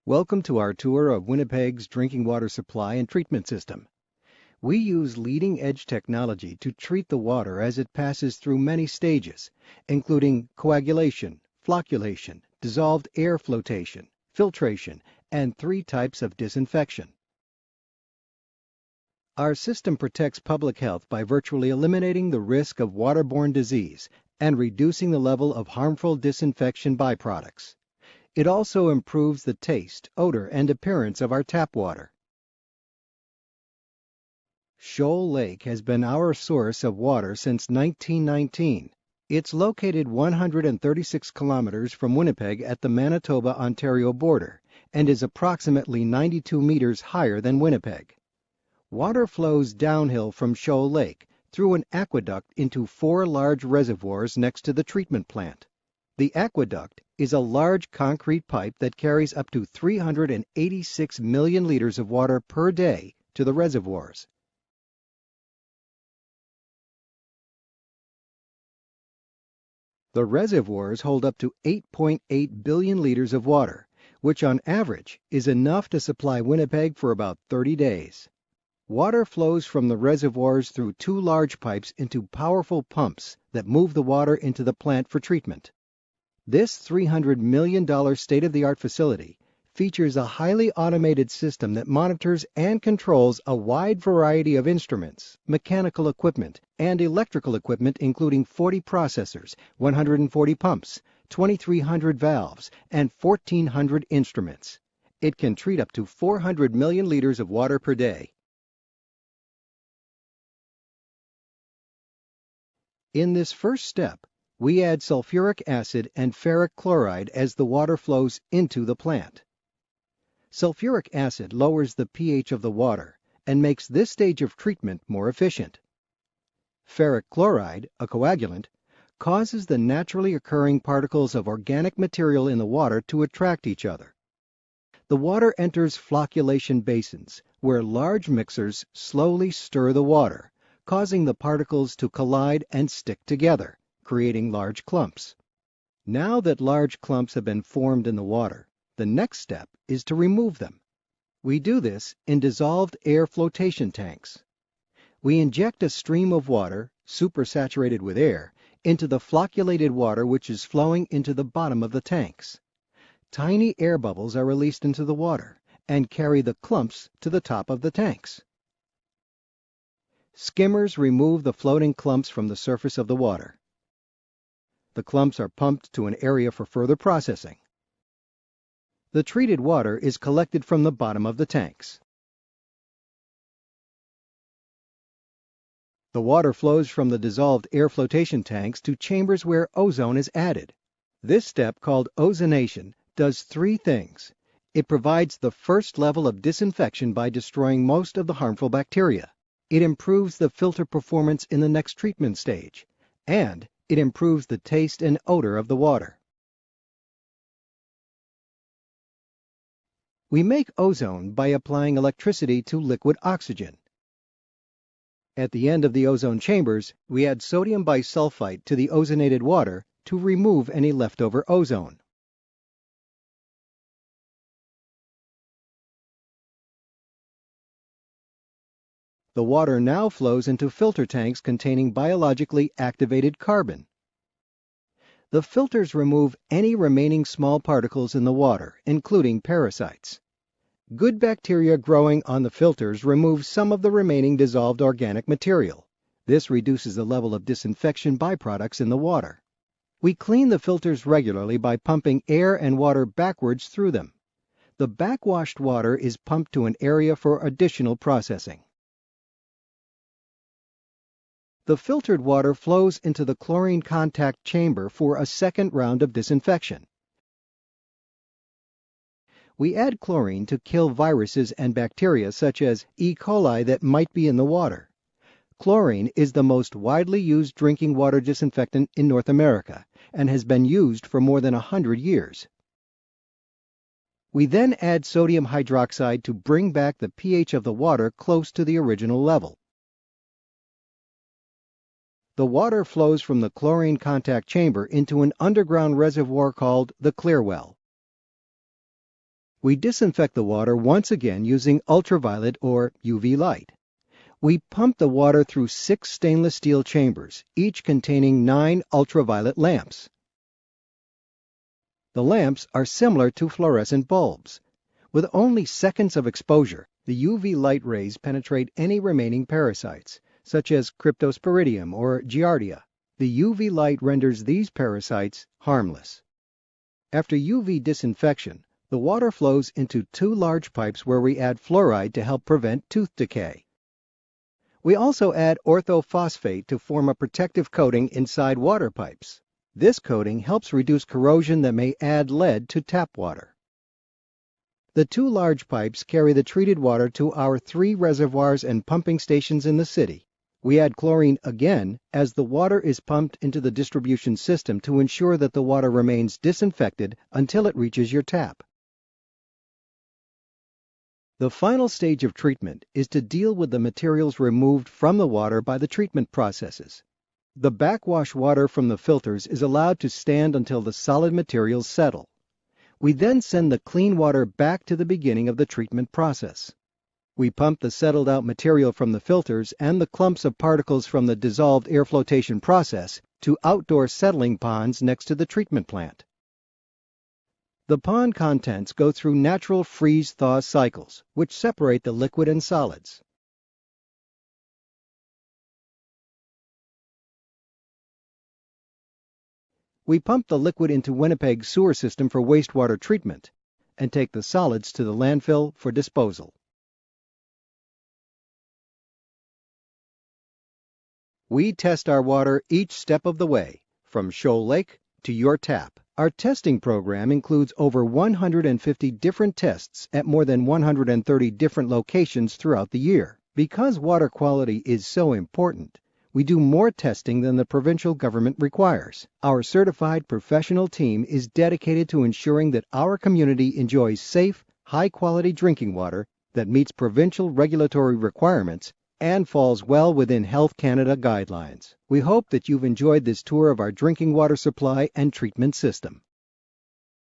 Welcome to our tour of Winnipeg's drinking water supply and treatment system. We use leading-edge technology to treat the water as it passes through many stages, including coagulation, flocculation, dissolved air flotation, filtration, and 3 types of disinfection. Our system protects public health by virtually eliminating the risk of waterborne disease and reducing the level of harmful disinfection byproducts. It also improves the taste, odor, and appearance of our tap water. Shoal Lake has been our source of water since 1919. It's located 136 kilometers from Winnipeg at the Manitoba-Ontario border and is approximately 92 meters higher than Winnipeg. Water flows downhill from Shoal Lake through an aqueduct into 4 large reservoirs next to the treatment plant. The aqueduct is a large concrete pipe that carries up to 386 million liters of water per day to the reservoirs. The reservoirs hold up to 8.8 billion liters of water, which on average is enough to supply Winnipeg for about 30 days. Water flows from the reservoirs through 2 large pipes into powerful pumps that move the water into the plant for treatment. This $300 million state-of-the-art facility features a highly automated system that monitors and controls a wide variety of instruments, mechanical equipment, and electrical equipment including 40 processors, 140 pumps, 2,300 valves, and 1,400 instruments. It can treat up to 400 million liters of water per day. In this first step, we add sulfuric acid and ferric chloride as the water flows into the plant. Sulfuric acid lowers the pH of the water and makes this stage of treatment more efficient. Ferric chloride, a coagulant, causes the naturally occurring particles of organic material in the water to attract each other. The water enters flocculation basins, where large mixers slowly stir the water, causing the particles to collide and stick together, creating large clumps. Now that large clumps have been formed in the water, the next step is to remove them. We do this in dissolved air flotation tanks. We inject a stream of water, supersaturated with air, into the flocculated water which is flowing into the bottom of the tanks. Tiny air bubbles are released into the water and carry the clumps to the top of the tanks. Skimmers remove the floating clumps from the surface of the water. The clumps are pumped to an area for further processing. The treated water is collected from the bottom of the tanks. The water flows from the dissolved air flotation tanks to chambers where ozone is added. This step, called ozonation, does 3 things. It provides the first level of disinfection by destroying most of the harmful bacteria. It improves the filter performance in the next treatment stage, and it improves the taste and odor of the water. We make ozone by applying electricity to liquid oxygen. At the end of the ozone chambers, we add sodium bisulfite to the ozonated water to remove any leftover ozone. The water now flows into filter tanks containing biologically activated carbon. The filters remove any remaining small particles in the water, including parasites. Good bacteria growing on the filters remove some of the remaining dissolved organic material. This reduces the level of disinfection byproducts in the water. We clean the filters regularly by pumping air and water backwards through them. The backwashed water is pumped to an area for additional processing. The filtered water flows into the chlorine contact chamber for a second round of disinfection. We add chlorine to kill viruses and bacteria such as E. coli that might be in the water. Chlorine is the most widely used drinking water disinfectant in North America and has been used for more than 100 years. We then add sodium hydroxide to bring back the pH of the water close to the original level. The water flows from the chlorine contact chamber into an underground reservoir called the clear well. We disinfect the water once again using ultraviolet or UV light. We pump the water through 6 stainless steel chambers, each containing 9 ultraviolet lamps. The lamps are similar to fluorescent bulbs. With only seconds of exposure, the UV light rays penetrate any remaining parasites, such as Cryptosporidium or Giardia. The UV light renders these parasites harmless. After UV disinfection, the water flows into 2 large pipes where we add fluoride to help prevent tooth decay. We also add orthophosphate to form a protective coating inside water pipes. This coating helps reduce corrosion that may add lead to tap water. The 2 large pipes carry the treated water to our 3 reservoirs and pumping stations in the city. We add chlorine again as the water is pumped into the distribution system to ensure that the water remains disinfected until it reaches your tap. The final stage of treatment is to deal with the materials removed from the water by the treatment processes. The backwash water from the filters is allowed to stand until the solid materials settle. We then send the clean water back to the beginning of the treatment process. We pump the settled out material from the filters and the clumps of particles from the dissolved air flotation process to outdoor settling ponds next to the treatment plant. The pond contents go through natural freeze-thaw cycles, which separate the liquid and solids. We pump the liquid into Winnipeg's sewer system for wastewater treatment and take the solids to the landfill for disposal. We test our water each step of the way, from Shoal Lake to your tap. Our testing program includes over 150 different tests at more than 130 different locations throughout the year. Because water quality is so important, we do more testing than the provincial government requires. Our certified professional team is dedicated to ensuring that our community enjoys safe, high-quality drinking water that meets provincial regulatory requirements and falls well within Health Canada guidelines. We hope that you've enjoyed this tour of our drinking water supply and treatment system.